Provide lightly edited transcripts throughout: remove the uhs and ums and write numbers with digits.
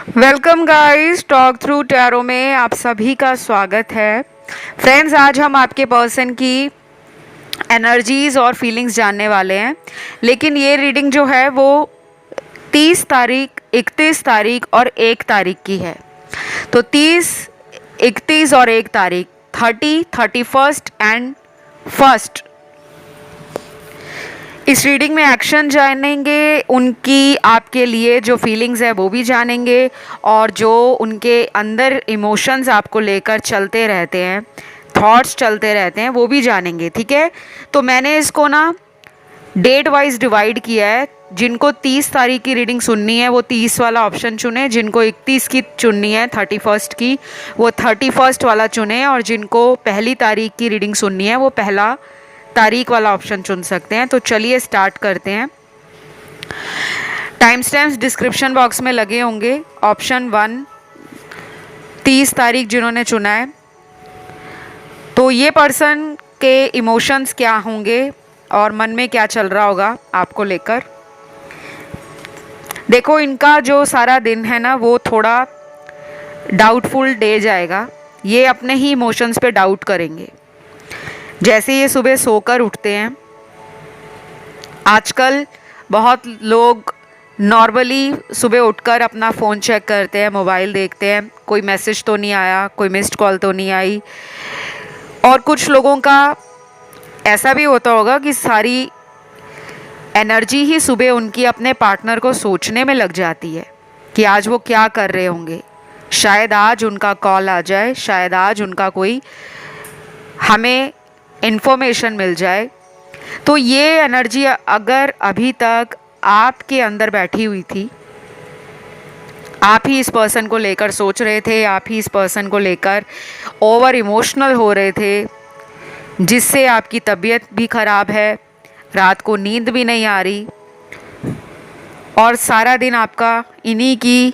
Welcome guys, talk through tarot में आप सभी का स्वागत है। फ्रेंड्स, आज हम आपके पर्सन की एनर्जीज और फीलिंग्स जानने वाले हैं। लेकिन ये रीडिंग जो है वो 30 तारीख, 31 तारीख और 1 तारीख की है। तो 30, 31 और 1 तारीख, 30, 31 एंड 1। इस रीडिंग में एक्शन जानेंगे, उनकी आपके लिए जो फीलिंग्स है वो भी जानेंगे, और जो उनके अंदर इमोशंस आपको लेकर चलते रहते हैं, थॉट्स चलते रहते हैं, वो भी जानेंगे। ठीक है, तो मैंने इसको ना डेट वाइज डिवाइड किया है। जिनको 30 तारीख की रीडिंग सुननी है वो 30 वाला ऑप्शन चुने, जिनको 31 की चुननी है 31 की वो 31 वाला चुने, और जिनको पहली तारीख की रीडिंग सुननी है वो पहला तारीख वाला ऑप्शन चुन सकते हैं। तो चलिए स्टार्ट करते हैं। टाइम स्टैम्प्स डिस्क्रिप्शन बॉक्स में लगे होंगे। ऑप्शन 1 30 तारीख जिन्होंने चुना है, तो ये पर्सन के इमोशंस क्या होंगे और मन में क्या चल रहा होगा आपको लेकर। देखो, इनका जो सारा दिन है ना वो थोड़ा डाउटफुल डे जाएगा। ये अपने ही इमोशंस पे डाउट करेंगे। जैसे ये सुबह सोकर उठते हैं, आजकल बहुत लोग नॉर्मली सुबह उठकर अपना फ़ोन चेक करते हैं, मोबाइल देखते हैं, कोई मैसेज तो नहीं आया, कोई मिस्ड कॉल तो नहीं आई। और कुछ लोगों का ऐसा भी होता होगा कि सारी एनर्जी ही सुबह उनकी अपने पार्टनर को सोचने में लग जाती है कि आज वो क्या कर रहे होंगे। शायद आज उनका कॉल आ जाए, शायद आज उनका कोई हमें इन्फॉर्मेशन मिल जाए। तो ये एनर्जी अगर अभी तक आपके अंदर बैठी हुई थी, आप ही इस पर्सन को लेकर सोच रहे थे, आप ही इस पर्सन को लेकर ओवर इमोशनल हो रहे थे, जिससे आपकी तबीयत भी ख़राब है, रात को नींद भी नहीं आ रही, और सारा दिन आपका इन्हीं की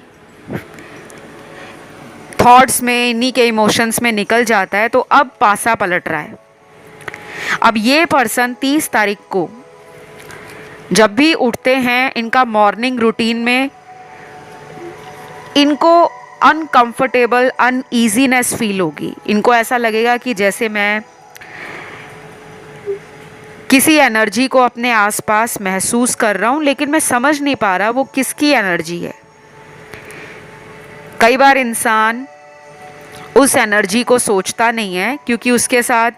थॉट्स में, इन्हीं के इमोशंस में निकल जाता है। तो अब पासा पलट रहा है। अब ये पर्सन 30 तारीख को जब भी उठते हैं, इनका मॉर्निंग रूटीन में इनको अनकंफर्टेबल, अनईजीनेस फील होगी। इनको ऐसा लगेगा कि जैसे मैं किसी एनर्जी को अपने आसपास महसूस कर रहा हूँ, लेकिन मैं समझ नहीं पा रहा वो किसकी एनर्जी है। कई बार इंसान उस एनर्जी को सोचता नहीं है क्योंकि उसके साथ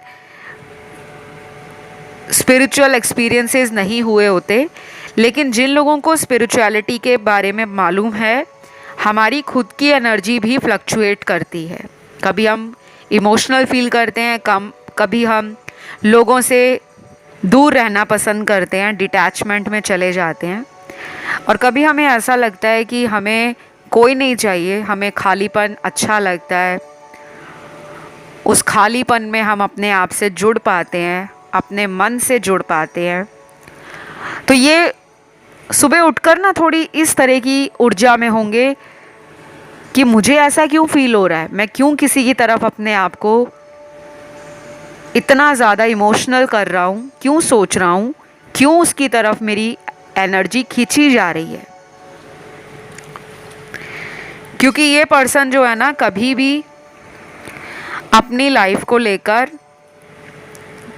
स्पिरिचुअल एक्सपीरियंसेस नहीं हुए होते। लेकिन जिन लोगों को स्पिरिचुअलिटी के बारे में मालूम है, हमारी खुद की एनर्जी भी फ्लक्चुएट करती है। कभी हम इमोशनल फील करते हैं, कभी हम लोगों से दूर रहना पसंद करते हैं, डिटैचमेंट में चले जाते हैं, और कभी हमें ऐसा लगता है कि हमें कोई नहीं चाहिए, हमें खालीपन अच्छा लगता है। उस खालीपन में हम अपने आप से जुड़ पाते हैं, अपने मन से जुड़ पाते हैं। तो ये सुबह उठकर ना थोड़ी इस तरह की ऊर्जा में होंगे कि मुझे ऐसा क्यों फील हो रहा है, मैं क्यों किसी की तरफ अपने आप को इतना ज़्यादा इमोशनल कर रहा हूँ, क्यों सोच रहा हूँ, क्यों उसकी तरफ मेरी एनर्जी खींची जा रही है। क्योंकि ये पर्सन जो है ना, कभी भी अपनी लाइफ को लेकर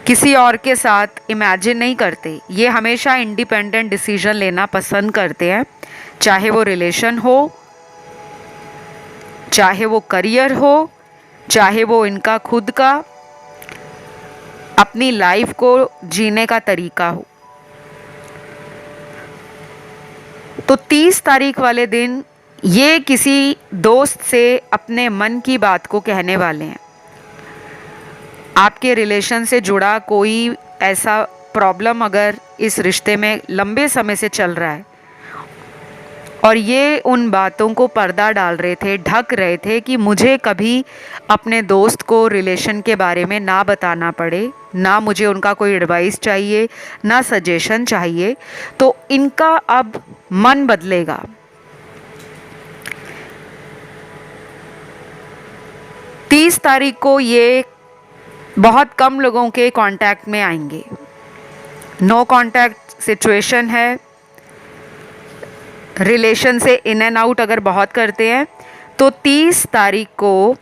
किसी और के साथ इमेजिन नहीं करते। ये हमेशा इंडिपेंडेंट डिसीजन लेना पसंद करते हैं, चाहे वो रिलेशन हो, चाहे वो करियर हो, चाहे वो इनका खुद का अपनी लाइफ को जीने का तरीका हो। तो 30 तारीख वाले दिन ये किसी दोस्त से अपने मन की बात को कहने वाले हैं। आपके रिलेशन से जुड़ा कोई ऐसा प्रॉब्लम अगर इस रिश्ते में लंबे समय से चल रहा है, और ये उन बातों को पर्दा डाल रहे थे, ढक रहे थे कि मुझे कभी अपने दोस्त को रिलेशन के बारे में ना बताना पड़े, ना मुझे उनका कोई एडवाइस चाहिए, ना सजेशन चाहिए, तो इनका अब मन बदलेगा। तीस तारीख को ये बहुत कम लोगों के कांटेक्ट में आएंगे। नो कांटेक्ट सिचुएशन है, रिलेशन से इन एंड आउट अगर बहुत करते हैं तो 30 तारीख को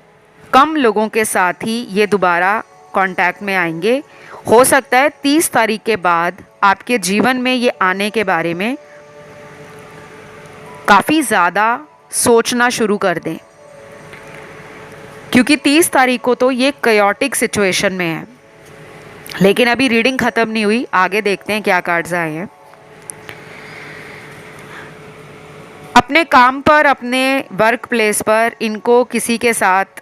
कम लोगों के साथ ही ये दोबारा कांटेक्ट में आएंगे। हो सकता है 30 तारीख के बाद आपके जीवन में ये आने के बारे में काफ़ी ज़्यादा सोचना शुरू कर दें, क्योंकि 30 तारीख को तो ये कयोटिक सिचुएशन में है। लेकिन अभी रीडिंग ख़त्म नहीं हुई, आगे देखते हैं क्या कार्ड्स आए हैं। अपने काम पर, अपने वर्क प्लेस पर इनको किसी के साथ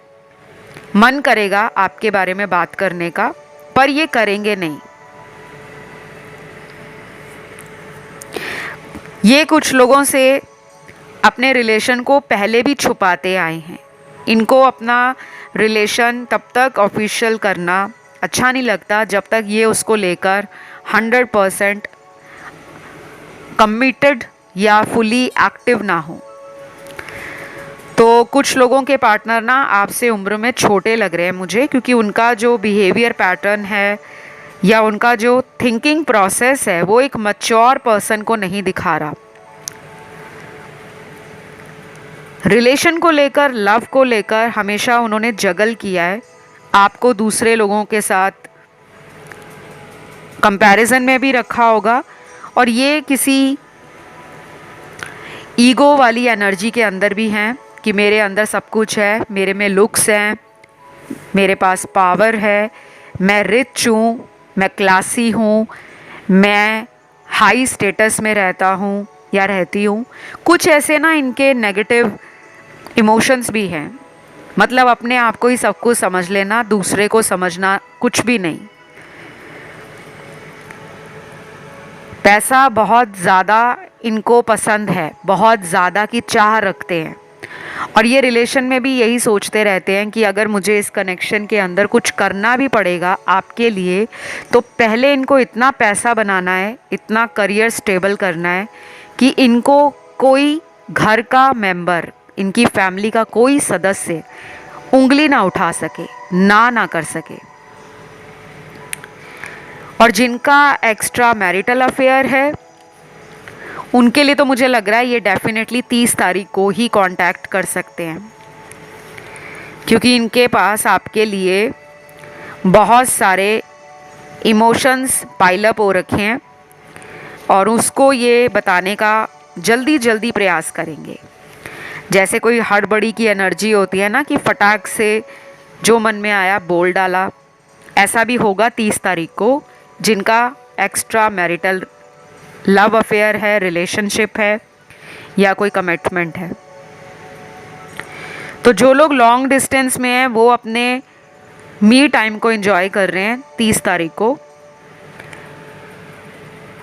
मन करेगा आपके बारे में बात करने का, पर ये करेंगे नहीं। ये कुछ लोगों से अपने रिलेशन को पहले भी छुपाते आए हैं। इनको अपना रिलेशन तब तक ऑफिशियल करना अच्छा नहीं लगता जब तक ये उसको लेकर 100% कमिटेड या फुली एक्टिव ना हो। तो कुछ लोगों के पार्टनर ना आपसे उम्र में छोटे लग रहे हैं मुझे, क्योंकि उनका जो बिहेवियर पैटर्न है या उनका जो थिंकिंग प्रोसेस है वो एक मैच्योर पर्सन को नहीं दिखा रहा। रिलेशन को लेकर, लव को लेकर हमेशा उन्होंने जगल किया है। आपको दूसरे लोगों के साथ कंपैरिजन में भी रखा होगा, और ये किसी ईगो वाली एनर्जी के अंदर भी हैं कि मेरे अंदर सब कुछ है, मेरे में लुक्स हैं, मेरे पास पावर है, मैं रिच हूँ, मैं क्लासी हूँ, मैं हाई स्टेटस में रहता हूँ या रहती हूँ। कुछ ऐसे ना इनके नेगेटिव इमोशंस भी हैं। मतलब अपने आप को ही सब कुछ समझ लेना, दूसरे को समझना कुछ भी नहीं। पैसा बहुत ज़्यादा इनको पसंद है, बहुत ज़्यादा की चाह रखते हैं, और ये रिलेशन में भी यही सोचते रहते हैं कि अगर मुझे इस कनेक्शन के अंदर कुछ करना भी पड़ेगा आपके लिए, तो पहले इनको इतना पैसा बनाना है, इतना करियर स्टेबल करना है कि इनको कोई घर का मेंबर, इनकी फैमिली का कोई सदस्य उंगली ना उठा सके, ना कर सके। और जिनका एक्स्ट्रा मैरिटल अफेयर है उनके लिए तो मुझे लग रहा है ये डेफिनेटली 30 तारीख को ही कांटेक्ट कर सकते हैं, क्योंकि इनके पास आपके लिए बहुत सारे इमोशंस पाइलअप हो रखे हैं और उसको ये बताने का जल्दी जल्दी प्रयास करेंगे। जैसे कोई हड़बड़ी की एनर्जी होती है ना, कि फटाक से जो मन में आया बोल डाला, ऐसा भी होगा 30 तारीख को जिनका एक्स्ट्रा मैरिटल लव अफेयर है, रिलेशनशिप है या कोई कमिटमेंट है। तो जो लोग लॉन्ग डिस्टेंस में हैं वो अपने मी टाइम को एंजॉय कर रहे हैं 30 तारीख को,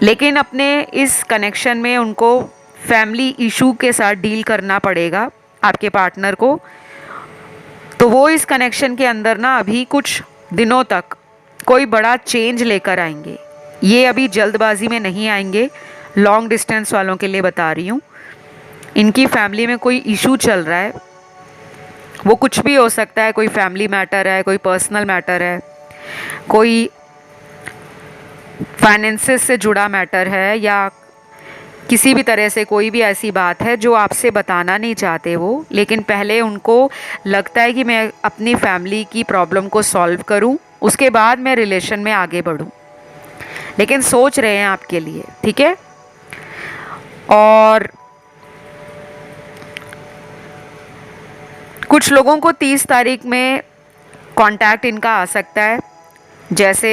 लेकिन अपने इस कनेक्शन में उनको फैमिली इशू के साथ डील करना पड़ेगा आपके पार्टनर को। तो वो इस कनेक्शन के अंदर ना अभी कुछ दिनों तक कोई बड़ा चेंज लेकर आएंगे। ये अभी जल्दबाजी में नहीं आएंगे, लॉन्ग डिस्टेंस वालों के लिए बता रही हूँ। इनकी फैमिली में कोई इशू चल रहा है, वो कुछ भी हो सकता है, कोई फैमिली मैटर है, कोई पर्सनल मैटर है, कोई फाइनेंसेस से जुड़ा मैटर है, या किसी भी तरह से कोई भी ऐसी बात है जो आपसे बताना नहीं चाहते वो, लेकिन पहले उनको लगता है कि मैं अपनी फैमिली की प्रॉब्लम को सॉल्व करूं, उसके बाद मैं रिलेशन में आगे बढ़ूं, लेकिन सोच रहे हैं आपके लिए, ठीक है। और कुछ लोगों को 30 तारीख में कांटेक्ट इनका आ सकता है। जैसे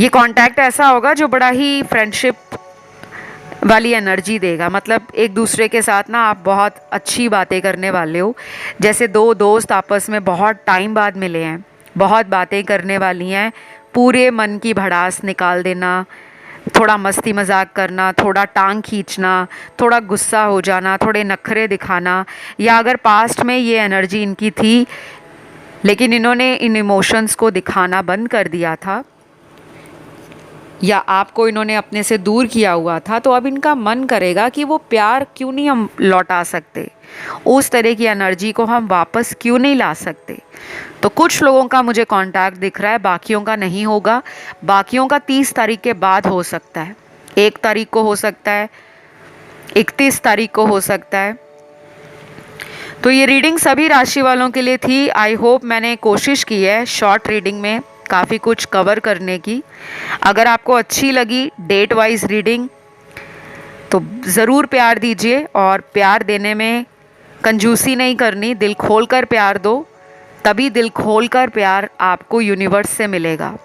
ये कांटेक्ट ऐसा होगा जो बड़ा ही फ्रेंडशिप वाली एनर्जी देगा। मतलब एक दूसरे के साथ ना आप बहुत अच्छी बातें करने वाले हो, जैसे दो दोस्त आपस में बहुत टाइम बाद मिले हैं, बहुत बातें करने वाली हैं, पूरे मन की भड़ास निकाल देना, थोड़ा मस्ती मजाक करना, थोड़ा टांग खींचना, थोड़ा गुस्सा हो जाना, थोड़े नखरे दिखाना, या अगर पास्ट में ये एनर्जी इनकी थी लेकिन इन्होंने इन इमोशंस को दिखाना बंद कर दिया था, या आपको इन्होंने अपने से दूर किया हुआ था, तो अब इनका मन करेगा कि वो प्यार क्यों नहीं हम लौटा सकते, उस तरह की एनर्जी को हम वापस क्यों नहीं ला सकते। तो कुछ लोगों का मुझे कांटेक्ट दिख रहा है, बाकियों का नहीं होगा, बाकियों का 30 तारीख के बाद हो सकता है। 1 तारीख को हो सकता है, 31 तारीख को हो सकता है। तो ये रीडिंग सभी राशि वालों के लिए थी। आई होप मैंने कोशिश की है शॉर्ट रीडिंग में काफ़ी कुछ कवर करने की। अगर आपको अच्छी लगी डेट वाइज रीडिंग तो ज़रूर प्यार दीजिए, और प्यार देने में कंजूसी नहीं करनी, दिल खोल कर प्यार दो, तभी दिल खोल कर प्यार आपको यूनिवर्स से मिलेगा।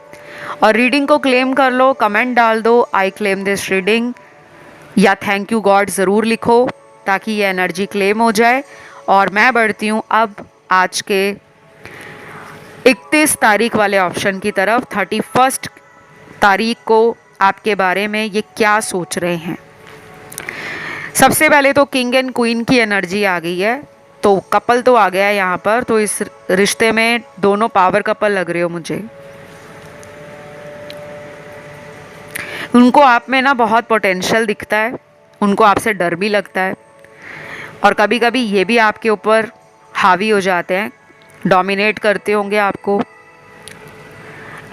और रीडिंग को क्लेम कर लो, कमेंट डाल दो आई क्लेम दिस रीडिंग, या थैंक यू गॉड ज़रूर लिखो ताकि ये एनर्जी क्लेम हो जाए। और मैं बढ़ती हूँ अब आज के 31 तारीख वाले ऑप्शन की तरफ। 31 तारीख को आपके बारे में ये क्या सोच रहे हैं। सबसे पहले तो किंग एंड क्वीन की एनर्जी आ गई है, तो कपल तो आ गया है यहाँ पर। तो इस रिश्ते में दोनों पावर कपल लग रहे हो मुझे। उनको आप में ना बहुत पोटेंशियल दिखता है, उनको आपसे डर भी लगता है, और कभी कभी ये भी आपके ऊपर हावी हो जाते हैं, डोमिनेट करते होंगे आपको।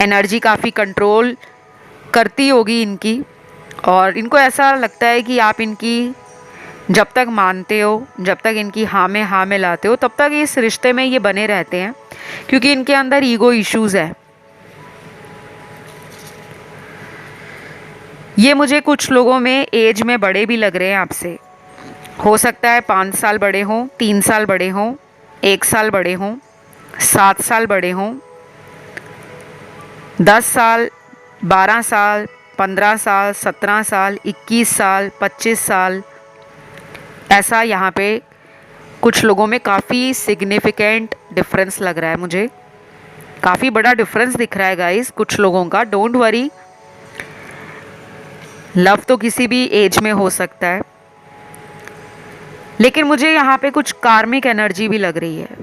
एनर्जी काफ़ी कंट्रोल करती होगी इनकी, और इनको ऐसा लगता है कि आप इनकी जब तक मानते हो, जब तक इनकी हाँ में लाते हो, तब तक इस रिश्ते में ये बने रहते हैं, क्योंकि इनके अंदर ईगो इश्यूज़ है। ये मुझे कुछ लोगों में एज में बड़े भी लग रहे हैं आपसे। हो सकता है 5 साल बड़े हों, 3 साल बड़े हों, 1 साल बड़े हों, 7 साल बड़े हों, 10 साल, 12 साल, 15 साल, 17 साल, 21 साल, 25 साल। ऐसा यहाँ पे कुछ लोगों में काफ़ी सिग्निफिकेंट डिफरेंस लग रहा है मुझे, काफ़ी बड़ा डिफरेंस दिख रहा है गाइस कुछ लोगों का। डोंट वरी, लव तो किसी भी एज में हो सकता है, लेकिन मुझे यहाँ पे कुछ कार्मिक एनर्जी भी लग रही है।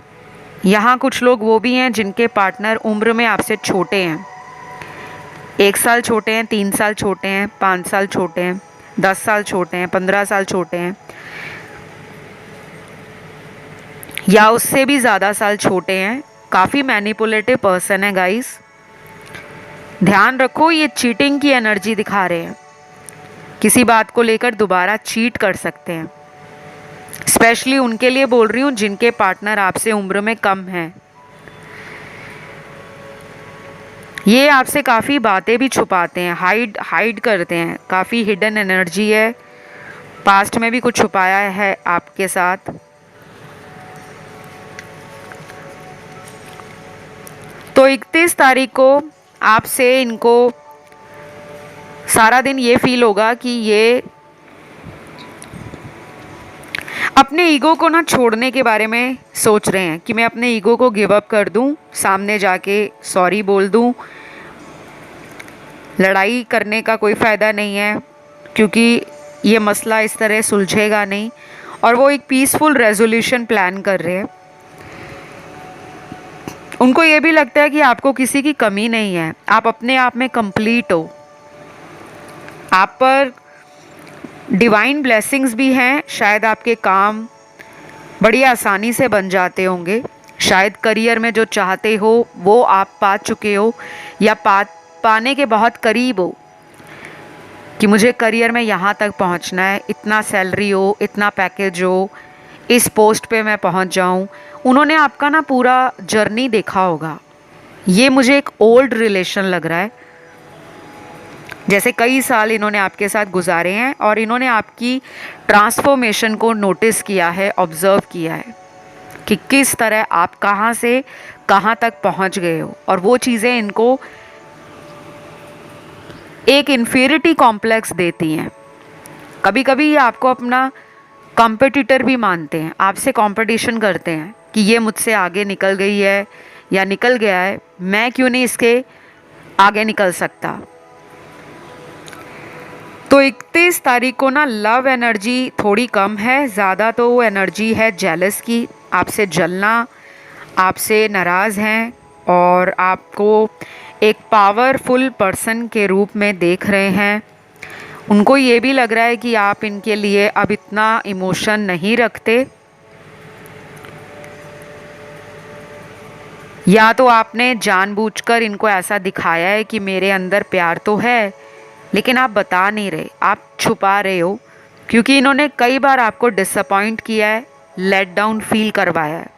यहाँ कुछ लोग वो भी हैं जिनके पार्टनर उम्र में आपसे छोटे हैं, 1 साल छोटे हैं, 3 साल छोटे हैं, 5 साल छोटे हैं, 10 साल छोटे हैं, 15 साल छोटे हैं, या उससे भी ज़्यादा साल छोटे हैं। काफ़ी मैनिपुलेटिव पर्सन है गाइस, ध्यान रखो। ये चीटिंग की एनर्जी दिखा रहे हैं, किसी बात को लेकर दोबारा चीट कर सकते हैं। स्पेशली उनके लिए बोल रही हूँ जिनके पार्टनर आपसे उम्र में कम हैं। ये आपसे काफ़ी बातें भी छुपाते हैं, हाइड करते हैं, काफ़ी हिडन एनर्जी है। पास्ट में भी कुछ छुपाया है आपके साथ। तो 31 तारीख को आपसे इनको सारा दिन ये फील होगा कि ये अपने ईगो को ना छोड़ने के बारे में सोच रहे हैं कि मैं अपने ईगो को गिव अप कर दूं, सामने जाके सॉरी बोल दूं। लड़ाई करने का कोई फ़ायदा नहीं है, क्योंकि ये मसला इस तरह सुलझेगा नहीं, और वो एक पीसफुल रेजोल्यूशन प्लान कर रहे हैं। उनको ये भी लगता है कि आपको किसी की कमी नहीं है, आप अपने आप में कंप्लीट हो, आप पर डिवाइन ब्लेसिंग्स भी हैं। शायद आपके काम बड़ी आसानी से बन जाते होंगे, शायद करियर में जो चाहते हो वो आप पा चुके हो, या पाने के बहुत करीब हो कि मुझे करियर में यहाँ तक पहुँचना है, इतना सैलरी हो, इतना पैकेज हो, इस पोस्ट पे मैं पहुँच जाऊँ। उन्होंने आपका ना पूरा जर्नी देखा होगा। ये मुझे एक ओल्ड रिलेशन लग रहा है, जैसे कई साल इन्होंने आपके साथ गुजारे हैं, और इन्होंने आपकी ट्रांसफॉर्मेशन को नोटिस किया है, ऑब्ज़र्व किया है कि किस तरह आप कहाँ से कहाँ तक पहुँच गए हो, और वो चीज़ें इनको एक इन्फीरिटी कॉम्प्लेक्स देती हैं। कभी कभी ये आपको अपना कॉम्पिटिटर भी मानते हैं, आपसे कंपटीशन करते हैं कि ये मुझसे आगे निकल गई है या निकल गया है, मैं क्यों नहीं इसके आगे निकल सकता। तो 31 तारीख को ना लव एनर्जी थोड़ी कम है, ज़्यादा तो वो एनर्जी है जेलस की, आपसे जलना, आपसे नाराज़ हैं, और आपको एक पावरफुल पर्सन के रूप में देख रहे हैं। उनको ये भी लग रहा है कि आप इनके लिए अब इतना इमोशन नहीं रखते, या तो आपने जानबूझकर इनको ऐसा दिखाया है कि मेरे अंदर प्यार तो है, लेकिन आप बता नहीं रहे, आप छुपा रहे हो, क्योंकि इन्होंने कई बार आपको डिसअपॉइंट किया है, लेट डाउन फील करवाया है।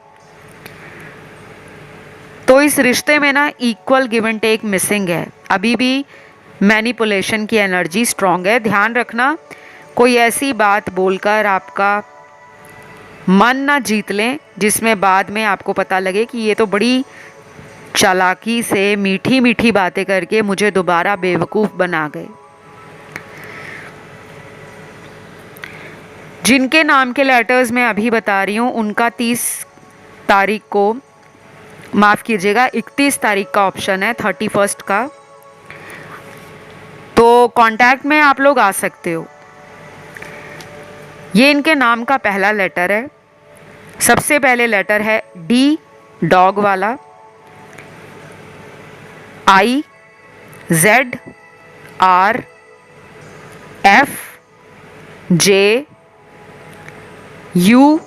तो इस रिश्ते में ना equal give and take missing है। अभी भी मैनिपुलेशन की एनर्जी स्ट्रांग है। ध्यान रखना, कोई ऐसी बात बोलकर आपका मन ना जीत लें जिसमें बाद में आपको पता लगे कि ये तो बड़ी चालाकी से मीठी मीठी बातें करके मुझे दोबारा बेवकूफ़ बना गए। जिनके नाम के लेटर्स मैं अभी बता रही हूँ उनका 30 तारीख को, माफ़ कीजिएगा 31 तारीख का ऑप्शन है, 31 का, तो कांटेक्ट में आप लोग आ सकते हो। ये इनके नाम का पहला लेटर है। सबसे पहले लेटर है डी, डॉग वाला, I, Z, R, F, J, U,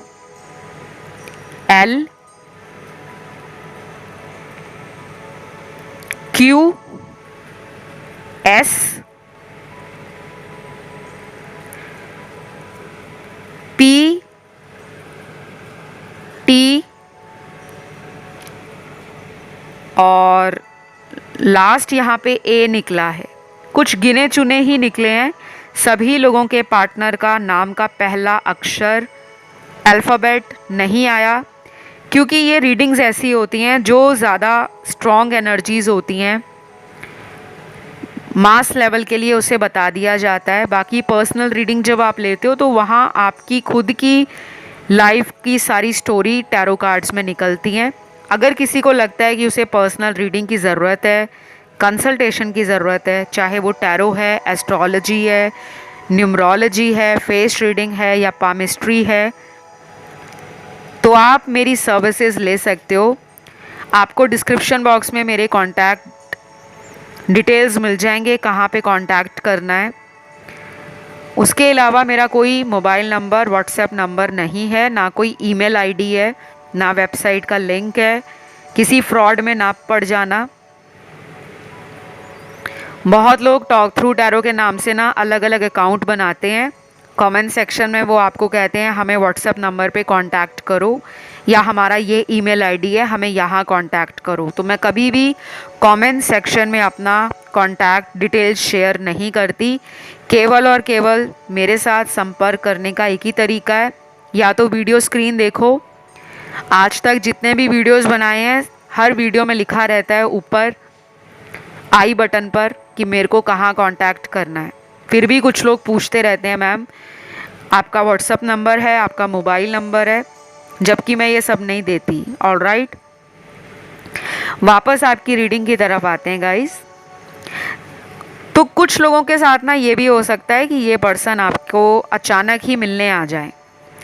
L, Q, S, P, T और लास्ट यहाँ पे ए निकला है। कुछ गिने चुने ही निकले हैं। सभी लोगों के पार्टनर का नाम का पहला अक्षर अल्फ़ाबेट नहीं आया, क्योंकि ये रीडिंग्स ऐसी होती हैं जो ज़्यादा स्ट्रॉन्ग एनर्जीज़ होती हैं, मास लेवल के लिए उसे बता दिया जाता है। बाकी पर्सनल रीडिंग जब आप लेते हो तो वहाँ आपकी खुद की लाइफ की सारी स्टोरी टैरो कार्ड्स में निकलती हैं। अगर किसी को लगता है कि उसे पर्सनल रीडिंग की ज़रूरत है, कंसल्टेशन की ज़रूरत है, चाहे वो टैरो है, एस्ट्रोलॉजी है, न्यूमरोलॉजी है, फेस रीडिंग है या पामिस्ट्री है, तो आप मेरी सर्विसेज ले सकते हो। आपको डिस्क्रिप्शन बॉक्स में मेरे कॉन्टैक्ट डिटेल्स मिल जाएंगे, कहाँ पे कांटेक्ट करना है। उसके अलावा मेरा कोई मोबाइल नंबर, व्हाट्सएप नंबर नहीं है, ना कोई ईमेल आईडी है, ना वेबसाइट का लिंक है। किसी फ्रॉड में ना पड़ जाना। बहुत लोग टॉक थ्रू टैरो के नाम से ना अलग अलग अकाउंट बनाते हैं। कमेंट सेक्शन में वो आपको कहते हैं हमें व्हाट्सएप नंबर पे कांटेक्ट करो, या हमारा ये ईमेल आईडी है, हमें यहाँ कांटेक्ट करो। तो मैं कभी भी कमेंट सेक्शन में अपना कांटेक्ट डिटेल्स शेयर नहीं करती। केवल और केवल मेरे साथ संपर्क करने का एक ही तरीका है, या तो वीडियो स्क्रीन देखो। आज तक जितने भी वीडियोस बनाए हैं, हर वीडियो में लिखा रहता है ऊपर आई बटन पर कि मेरे को कहाँ कांटेक्ट करना है। फिर भी कुछ लोग पूछते रहते हैं मैम आपका व्हाट्सअप नंबर है, आपका मोबाइल नंबर है, जबकि मैं ये सब नहीं देती। ऑलराइट, वापस आपकी रीडिंग की तरफ आते हैं गाइस। तो कुछ लोगों के साथ ना ये भी हो सकता है कि ये पर्सन आपको अचानक ही मिलने आ जाए,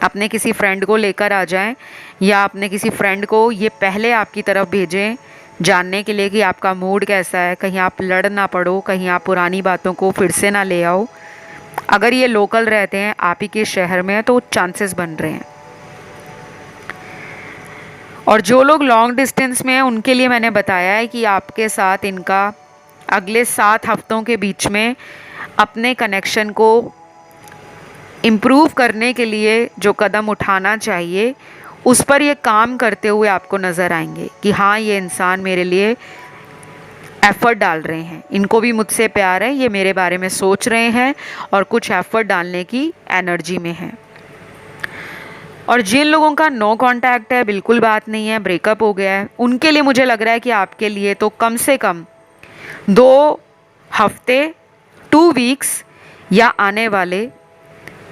अपने किसी फ्रेंड को लेकर आ जाएं, या अपने किसी फ्रेंड को ये पहले आपकी तरफ भेजें जानने के लिए कि आपका मूड कैसा है, कहीं आप लड़ ना पड़ो, कहीं आप पुरानी बातों को फिर से ना ले आओ। अगर ये लोकल रहते हैं, आप ही के शहर में है, तो चांसेस बन रहे हैं। और जो लोग लॉन्ग डिस्टेंस में हैं उनके लिए मैंने बताया है कि आपके साथ इनका अगले 7 हफ्तों के बीच में अपने कनेक्शन को इम्प्रूव करने के लिए जो कदम उठाना चाहिए उस पर ये काम करते हुए आपको नज़र आएंगे कि हाँ, ये इंसान मेरे लिए एफ़र्ट डाल रहे हैं, इनको भी मुझसे प्यार है, ये मेरे बारे में सोच रहे हैं और कुछ एफ़र्ट डालने की एनर्जी में है। और जिन लोगों का नो कांटेक्ट है, बिल्कुल बात नहीं है, ब्रेकअप हो गया है, उनके लिए मुझे लग रहा है कि आपके लिए तो कम से कम 2 हफ्ते, 2 वीक्स या आने वाले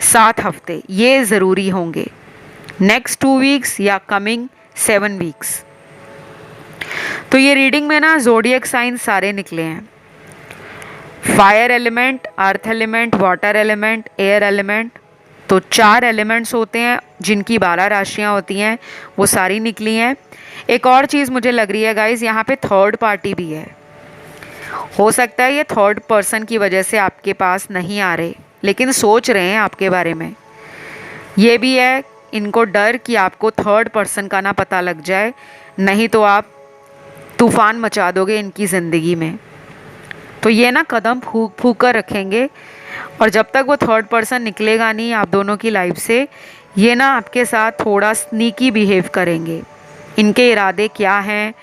7 हफ्ते ये ज़रूरी होंगे। नेक्स्ट 2 वीक्स या कमिंग 7 वीक्स। तो ये रीडिंग में ना ज़ोडिएक साइन सारे निकले हैं। Fire element, earth element, water element, air element. तो 4 एलिमेंट्स होते हैं जिनकी 12 राशियाँ होती हैं, वो सारी निकली हैं। एक और चीज़ मुझे लग रही है गाइज, यहाँ पे थर्ड पार्टी भी है। हो सकता है ये थर्ड पर्सन की वजह से आपके पास नहीं आ रहे, लेकिन सोच रहे हैं आपके बारे में। ये भी है इनको डर कि आपको थर्ड पर्सन का ना पता लग जाए, नहीं तो आप तूफ़ान मचा दोगे इनकी ज़िंदगी में। तो ये ना कदम फूक फूक कर रखेंगे, और जब तक वो थर्ड पर्सन निकलेगा नहीं आप दोनों की लाइफ से, ये ना आपके साथ थोड़ा स्नीकी बिहेव करेंगे। इनके इरादे क्या हैं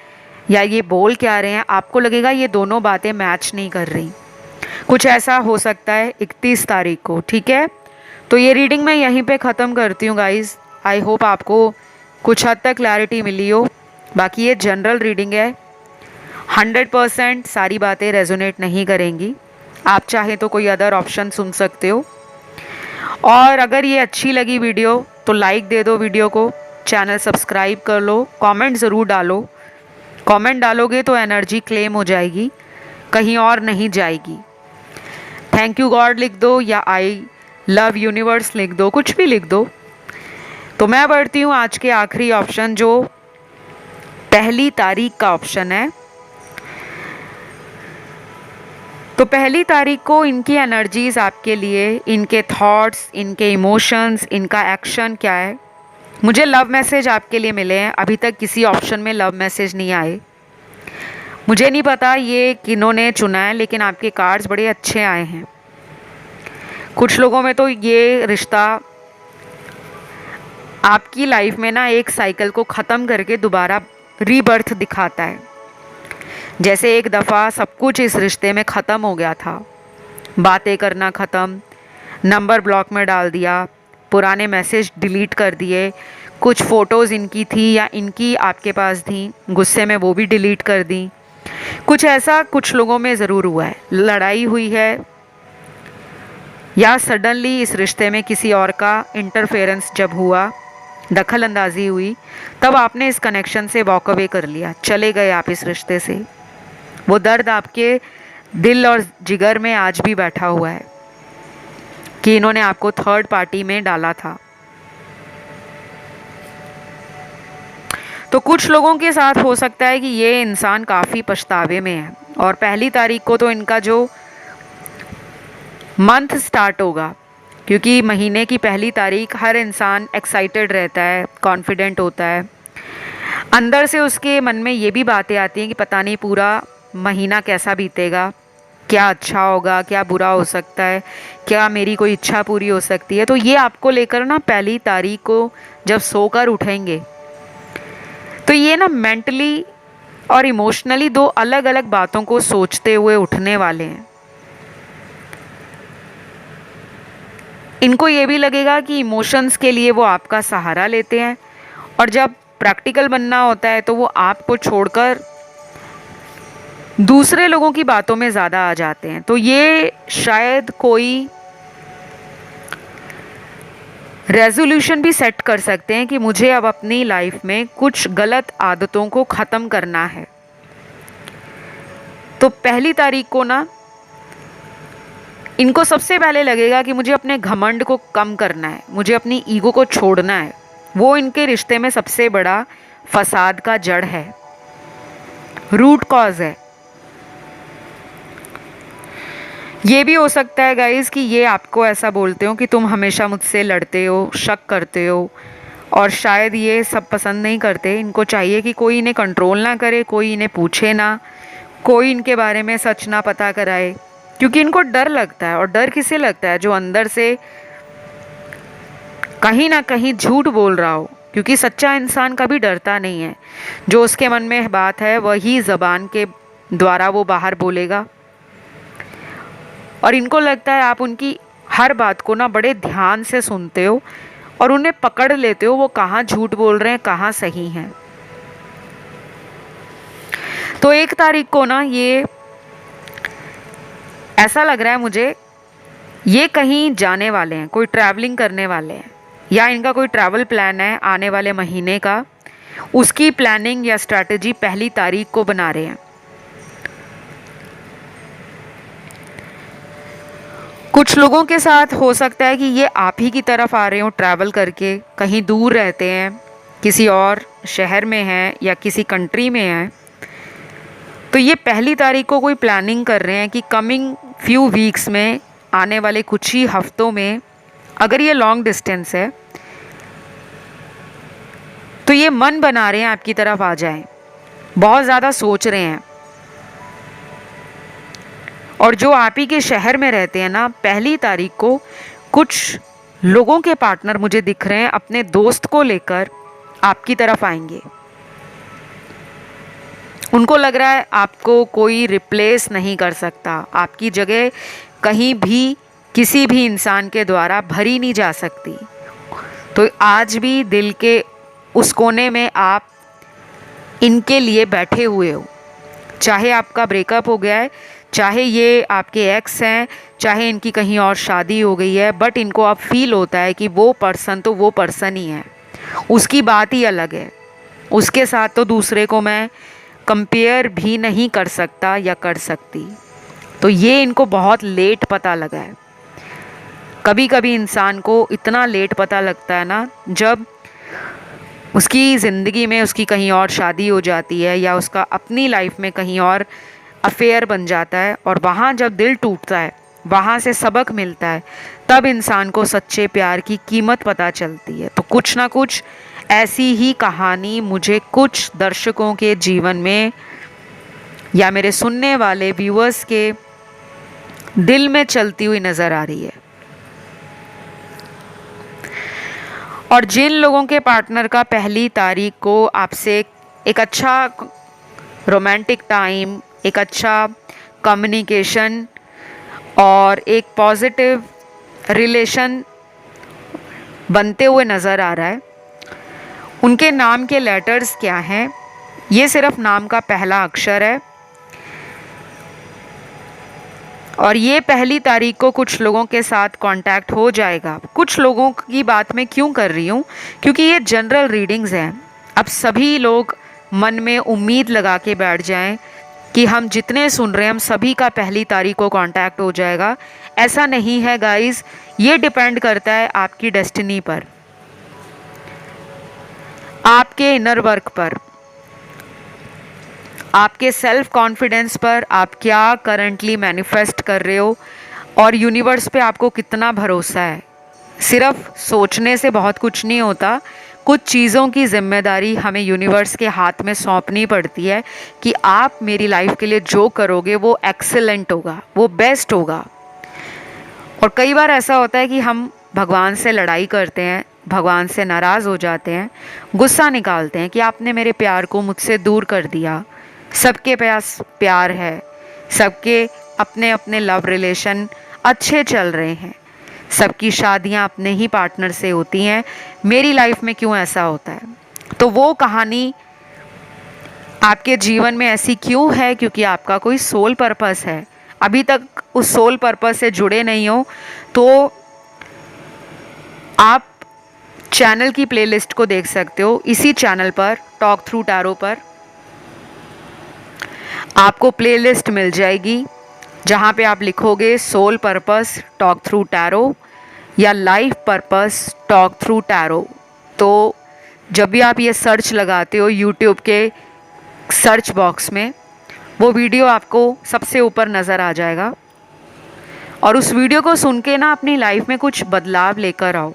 या ये बोल क्या रहे हैं, आपको लगेगा ये दोनों बातें मैच नहीं कर रही। कुछ ऐसा हो सकता है 31 तारीख को, ठीक है। तो ये रीडिंग मैं यहीं पे ख़त्म करती हूँ गाइज़। आई होप आपको कुछ हद तक क्लैरिटी मिली हो। बाकी ये जनरल रीडिंग है, 100% सारी बातें रेजोनेट नहीं करेंगी। आप चाहे तो कोई अदर ऑप्शन सुन सकते हो। और अगर ये अच्छी लगी वीडियो तो लाइक दे दो वीडियो को, चैनल सब्सक्राइब कर लो, कमेंट ज़रूर डालो। कमेंट डालोगे तो एनर्जी क्लेम हो जाएगी, कहीं और नहीं जाएगी। थैंक यू गॉड लिख दो या आई लव यूनिवर्स लिख दो, कुछ भी लिख दो। तो मैं बढ़ती हूँ आज के आखिरी ऑप्शन, जो पहली तारीख का ऑप्शन है। तो पहली तारीख को इनकी एनर्जीज आपके लिए, इनके थॉट्स, इनके इमोशंस, इनका एक्शन क्या है। मुझे लव मैसेज आपके लिए मिले हैं, अभी तक किसी ऑप्शन में लव मैसेज नहीं आए। मुझे नहीं पता ये किन्होंने चुना है, लेकिन आपके कार्ड्स बड़े अच्छे आए हैं। कुछ लोगों में तो ये रिश्ता आपकी लाइफ में ना एक साइकिल को ख़त्म करके दोबारा रीबर्थ दिखाता है। जैसे एक दफ़ा सब कुछ इस रिश्ते में ख़त्म हो गया था, बातें करना ख़त्म, नंबर ब्लॉक में डाल दिया, पुराने मैसेज डिलीट कर दिए, कुछ फ़ोटोज़ इनकी थी या इनकी आपके पास थी, गुस्से में वो भी डिलीट कर दी। कुछ ऐसा कुछ लोगों में ज़रूर हुआ है। लड़ाई हुई है या सडनली इस रिश्ते में किसी और का इंटरफेरेंस जब हुआ, दखल अंदाजी हुई, तब आपने इस कनेक्शन से वॉक अवे कर लिया, चले गए आप इस रिश्ते से। वो दर्द आपके दिल और जिगर में आज भी बैठा हुआ है कि इन्होंने आपको थर्ड पार्टी में डाला था। तो कुछ लोगों के साथ हो सकता है कि ये इंसान काफ़ी पछतावे में है, और पहली तारीख को तो इनका जो मंथ स्टार्ट होगा, क्योंकि महीने की पहली तारीख हर इंसान एक्साइटेड रहता है, कॉन्फिडेंट होता है। अंदर से उसके मन में ये भी बातें आती हैं कि पता नहीं पूरा महीना कैसा बीतेगा, क्या अच्छा होगा, क्या बुरा हो सकता है, क्या मेरी कोई इच्छा पूरी हो सकती है। तो ये आपको लेकर ना पहली तारीख को जब सोकर उठेंगे तो ये ना मेंटली और इमोशनली दो अलग अलग बातों को सोचते हुए उठने वाले हैं। इनको ये भी लगेगा कि इमोशंस के लिए वो आपका सहारा लेते हैं, और जब प्रैक्टिकल बनना होता है तो वो आपको छोड़कर दूसरे लोगों की बातों में ज़्यादा आ जाते हैं। तो ये शायद कोई रेजोल्यूशन भी सेट कर सकते हैं कि मुझे अब अपनी लाइफ में कुछ गलत आदतों को ख़त्म करना है। तो पहली तारीख को ना इनको सबसे पहले लगेगा कि मुझे अपने घमंड को कम करना है, मुझे अपनी ईगो को छोड़ना है। वो इनके रिश्ते में सबसे बड़ा फसाद का जड़ है, रूट कॉज है। ये भी हो सकता है गाइज़ कि ये आपको ऐसा बोलते हो कि तुम हमेशा मुझसे लड़ते हो, शक करते हो, और शायद ये सब पसंद नहीं करते। इनको चाहिए कि कोई इन्हें कंट्रोल ना करे, कोई इन्हें पूछे ना, कोई इनके बारे में सच ना पता कराए, क्योंकि इनको डर लगता है। और डर किसे लगता है? जो अंदर से कहीं ना कहीं झूठ बोल रहा हो, क्योंकि सच्चा इंसान कभी डरता नहीं है। जो उसके मन में बात है वही ज़बान के द्वारा वो बाहर बोलेगा। और इनको लगता है आप उनकी हर बात को ना बड़े ध्यान से सुनते हो और उन्हें पकड़ लेते हो, वो कहाँ झूठ बोल रहे हैं, कहाँ सही हैं। तो 1 तारीख को ना ये ऐसा लग रहा है मुझे, ये कहीं जाने वाले हैं, कोई ट्रैवलिंग करने वाले हैं, या इनका कोई ट्रैवल प्लान है आने वाले महीने का, उसकी प्लानिंग या स्ट्रैटेजी पहली तारीख को बना रहे हैं। कुछ लोगों के साथ हो सकता है कि ये आप ही की तरफ आ रहे हो ट्रैवल करके, कहीं दूर रहते हैं, किसी और शहर में हैं या किसी कंट्री में हैं। तो ये पहली तारीख को कोई प्लानिंग कर रहे हैं कि कमिंग फ्यू वीक्स में, आने वाले कुछ ही हफ्तों में, अगर ये लॉन्ग डिस्टेंस है तो ये मन बना रहे हैं आपकी तरफ आ जाएं, बहुत ज़्यादा सोच रहे हैं। और जो आप ही के शहर में रहते हैं ना, पहली तारीख को कुछ लोगों के पार्टनर मुझे दिख रहे हैं अपने दोस्त को लेकर आपकी तरफ आएंगे। उनको लग रहा है आपको कोई रिप्लेस नहीं कर सकता, आपकी जगह कहीं भी किसी भी इंसान के द्वारा भरी नहीं जा सकती। तो आज भी दिल के उस कोने में आप इनके लिए बैठे हुए हो, चाहे आपका ब्रेकअप हो गया है, चाहे ये आपके एक्स हैं, चाहे इनकी कहीं और शादी हो गई है, बट इनको अब फील होता है कि वो पर्सन तो वो पर्सन ही है, उसकी बात ही अलग है, उसके साथ तो दूसरे को मैं कंपेयर भी नहीं कर सकता या कर सकती। तो ये इनको बहुत लेट पता लगा है। कभी कभी इंसान को इतना लेट पता लगता है ना, जब उसकी ज़िंदगी में उसकी कहीं और शादी हो जाती है या उसका अपनी लाइफ में कहीं और अफेयर बन जाता है, और वहाँ जब दिल टूटता है, वहाँ से सबक मिलता है, तब इंसान को सच्चे प्यार की कीमत पता चलती है। तो कुछ ना कुछ ऐसी ही कहानी मुझे कुछ दर्शकों के जीवन में या मेरे सुनने वाले व्यूअर्स के दिल में चलती हुई नज़र आ रही है। और जिन लोगों के पार्टनर का पहली तारीख को आपसे एक अच्छा रोमांटिक टाइम, एक अच्छा कम्युनिकेशन और एक पॉजिटिव रिलेशन बनते हुए नज़र आ रहा है, उनके नाम के लेटर्स क्या हैं? ये सिर्फ नाम का पहला अक्षर है, और ये पहली तारीख को कुछ लोगों के साथ कांटेक्ट हो जाएगा। कुछ लोगों की बात मैं क्यों कर रही हूँ, क्योंकि ये जनरल रीडिंग्स हैं। अब सभी लोग मन में उम्मीद लगा के बैठ जाएं कि हम जितने सुन रहे हैं हम सभी का पहली तारीख को कांटेक्ट हो जाएगा। ऐसा नहीं है गाइस, ये डिपेंड करता है आपकी डेस्टिनी पर, आपके इनर वर्क पर, आपके सेल्फ कॉन्फिडेंस पर, आप क्या करंटली मैनिफेस्ट कर रहे हो और यूनिवर्स पे आपको कितना भरोसा है। सिर्फ सोचने से बहुत कुछ नहीं होता, कुछ चीज़ों की जिम्मेदारी हमें यूनिवर्स के हाथ में सौंपनी पड़ती है कि आप मेरी लाइफ के लिए जो करोगे वो एक्सेलेंट होगा, वो बेस्ट होगा। और कई बार ऐसा होता है कि हम भगवान से लड़ाई करते हैं, भगवान से नाराज़ हो जाते हैं, गुस्सा निकालते हैं कि आपने मेरे प्यार को मुझसे दूर कर दिया। सबके पास प्यार है, सबके अपने अपने लव रिलेशन अच्छे चल रहे हैं, सबकी शादियां अपने ही पार्टनर से होती हैं, मेरी लाइफ में क्यों ऐसा होता है? तो वो कहानी आपके जीवन में ऐसी क्यों है? क्योंकि आपका कोई सोल पर्पस है। अभी तक उस सोल पर्पस से जुड़े नहीं हो तो आप चैनल की प्लेलिस्ट को देख सकते हो। इसी चैनल पर टॉक थ्रू टैरो पर आपको प्लेलिस्ट मिल जाएगी, जहाँ पे आप लिखोगे soul purpose talk through tarot या life purpose talk through tarot. तो जब भी आप ये सर्च लगाते हो यूट्यूब के सर्च बॉक्स में, वो वीडियो आपको सबसे ऊपर नज़र आ जाएगा, और उस वीडियो को सुन के ना अपनी लाइफ में कुछ बदलाव लेकर आओ।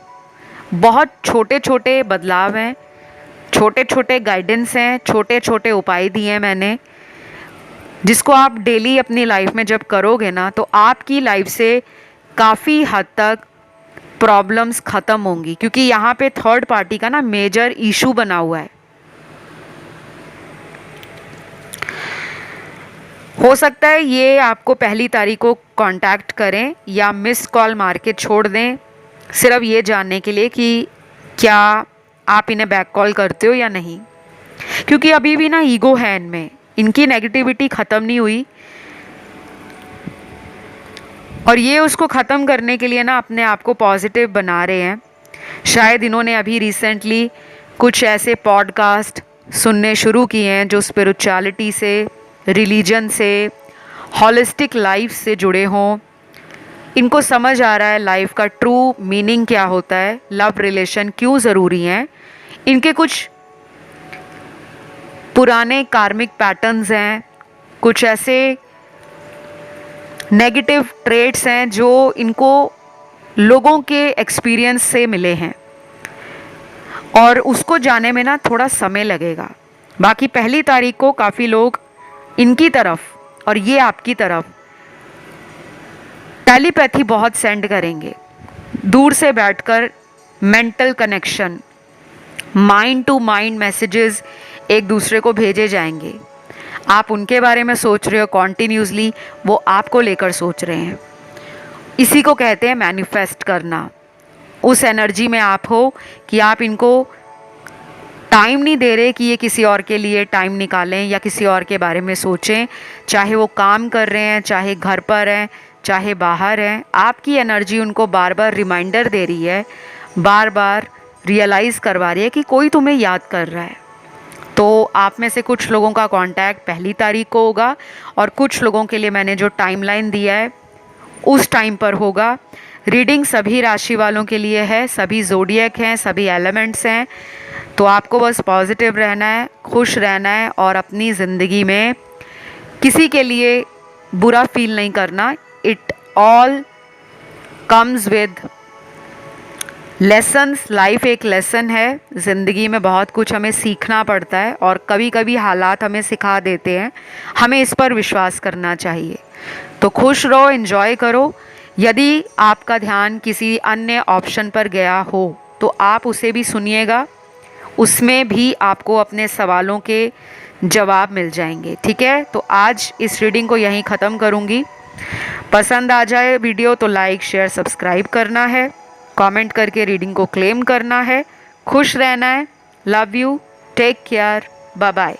बहुत छोटे छोटे बदलाव हैं, छोटे छोटे गाइडेंस हैं, छोटे छोटे उपाय दिए हैं मैंने, जिसको आप डेली अपनी लाइफ में जब करोगे ना तो आपकी लाइफ से काफ़ी हद तक प्रॉब्लम्स ख़त्म होंगी। क्योंकि यहाँ पे थर्ड पार्टी का ना मेजर इशू बना हुआ है। हो सकता है ये आपको पहली तारीख को कांटेक्ट करें या मिस कॉल मार के छोड़ दें, सिर्फ ये जानने के लिए कि क्या आप इन्हें बैक कॉल करते हो या नहीं। क्योंकि अभी भी ना ईगो है इनमें, इनकी नेगेटिविटी ख़त्म नहीं हुई, और ये उसको ख़त्म करने के लिए ना अपने आप को पॉजिटिव बना रहे हैं। शायद इन्होंने अभी रिसेंटली कुछ ऐसे पॉडकास्ट सुनने शुरू किए हैं जो स्पिरिचुअलिटी से, रिलीजन से, हॉलिस्टिक लाइफ से जुड़े हों। इनको समझ आ रहा है लाइफ का ट्रू मीनिंग क्या होता है, लव रिलेशन क्यों ज़रूरी हैं। इनके कुछ पुराने कार्मिक पैटर्न्स हैं, कुछ ऐसे नेगेटिव ट्रेट्स हैं जो इनको लोगों के एक्सपीरियंस से मिले हैं, और उसको जाने में ना थोड़ा समय लगेगा। बाकी पहली तारीख को काफ़ी लोग इनकी तरफ और ये आपकी तरफ टेलीपैथी बहुत सेंड करेंगे, दूर से बैठकर mental connection, mind to mind messages एक दूसरे को भेजे जाएंगे। आप उनके बारे में सोच रहे हो कॉन्टिन्यूसली, वो आपको लेकर सोच रहे हैं। इसी को कहते हैं मैनिफेस्ट करना। उस एनर्जी में आप हो कि आप इनको टाइम नहीं दे रहे कि ये किसी और के लिए टाइम निकालें या किसी और के बारे में सोचें, चाहे वो काम कर रहे हैं, चाहे घर पर हैं, चाहे बाहर हैं। आपकी एनर्जी उनको बार बार रिमाइंडर दे रही है, बार बार रियलाइज़ करवा रही है कि कोई तुम्हें याद कर रहा है। तो आप में से कुछ लोगों का कांटेक्ट 1 तारीख को होगा और कुछ लोगों के लिए मैंने जो टाइमलाइन दिया है उस टाइम पर होगा। रीडिंग सभी राशि वालों के लिए है, सभी ज़ोडिएक हैं, सभी एलिमेंट्स हैं। तो आपको बस पॉजिटिव रहना है, खुश रहना है और अपनी ज़िंदगी में किसी के लिए बुरा फील नहीं करना। It all comes with lessons. Life एक लेसन है, ज़िंदगी में बहुत कुछ हमें सीखना पड़ता है और कभी कभी हालात हमें सिखा देते हैं, हमें इस पर विश्वास करना चाहिए। तो खुश रहो, एंजॉय करो। यदि आपका ध्यान किसी अन्य ऑप्शन पर गया हो तो आप उसे भी सुनिएगा, उसमें भी आपको अपने सवालों के जवाब मिल जाएंगे। ठीक है, तो आज इस रीडिंग को यहीं ख़त्म करूँगी। पसंद आ जाए वीडियो तो लाइक शेयर सब्सक्राइब करना है, कमेंट करके रीडिंग को क्लेम करना है। खुश रहना है। Love you, take care, bye bye.